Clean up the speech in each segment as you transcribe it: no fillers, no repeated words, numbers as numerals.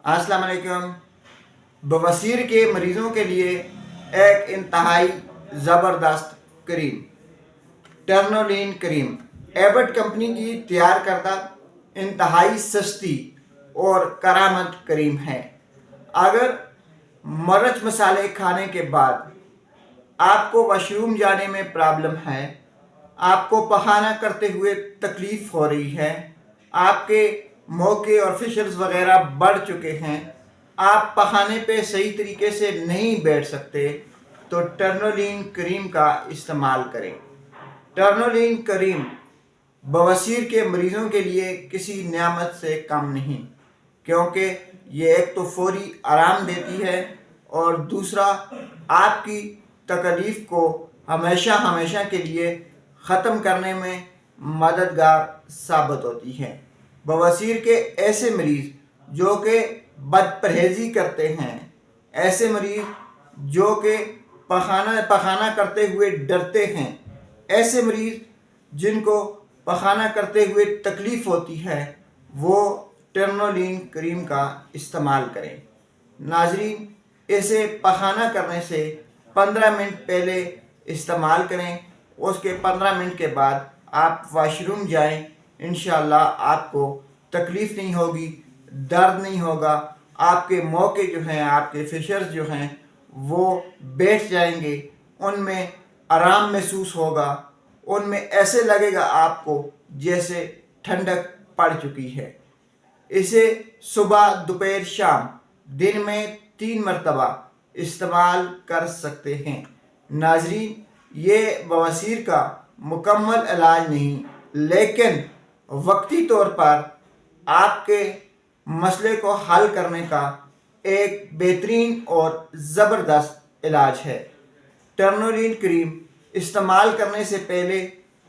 अस्सलाम वालेकुम। बवासीर के मरीज़ों के लिए एक इंतहाई ज़बरदस्त क्रीम, टर्नोलिन क्रीम, एबट कंपनी की तैयार करदा इंतहाई सस्ती और करामत क्रीम है। अगर मिर्च मसाले खाने के बाद आपको वॉशरूम जाने में प्रॉब्लम है, आपको पखाना करते हुए तकलीफ़ हो रही है, आपके मोके और फिशर्स वगैरह बढ़ चुके हैं, आप पखाने पे सही तरीके से नहीं बैठ सकते, तो टर्नोलिन क्रीम का इस्तेमाल करें। टर्नोलिन क्रीम बवासीर के मरीज़ों के लिए किसी नियामत से कम नहीं, क्योंकि ये एक तो फौरी आराम देती है और दूसरा आपकी तकलीफ़ को हमेशा हमेशा के लिए ख़त्म करने में मददगार साबित होती है। बवासीर के ऐसे मरीज़ जो कि बदपरहेज़ी करते हैं, ऐसे मरीज़ जो कि पखाना करते हुए डरते हैं, ऐसे मरीज़ जिनको पखाना करते हुए तकलीफ़ होती है, वो टर्नोलिन क्रीम का इस्तेमाल करें। नाज़रीन, इसे पखाना करने से 15 मिनट पहले इस्तेमाल करें। उसके 15 मिनट के बाद आप वॉशरूम जाएं, इंशाअल्लाह आपको तकलीफ़ नहीं होगी, दर्द नहीं होगा, आपके मौके जो हैं, आपके फिशर्स जो हैं वो बैठ जाएंगे, उनमें आराम महसूस होगा, उनमें ऐसे लगेगा आपको जैसे ठंडक पड़ चुकी है। इसे सुबह, दोपहर, शाम दिन में 3 मरतबा इस्तेमाल कर सकते हैं। नाज़रीन, ये बवासीर का मुकम्मल इलाज नहीं, लेकिन वक्ती तौर पर आपके मसले को हल करने का एक बेहतरीन और ज़बरदस्त इलाज है। टर्नोलिन क्रीम इस्तेमाल करने से पहले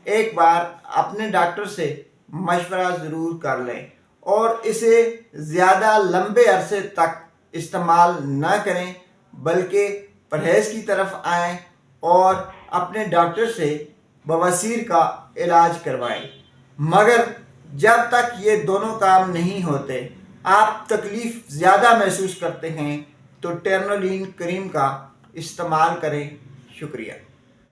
एक बार अपने डॉक्टर से मशवरा ज़रूर कर लें और इसे ज़्यादा लंबे अरसे तक इस्तेमाल न करें, बल्कि परहेज़ की तरफ आएँ और अपने डॉक्टर से बवासीर का इलाज करवाएं। मगर जब तक ये दोनों काम नहीं होते, आप तकलीफ़ ज़्यादा महसूस करते हैं, तो टर्नोलिन क्रीम का इस्तेमाल करें। शुक्रिया।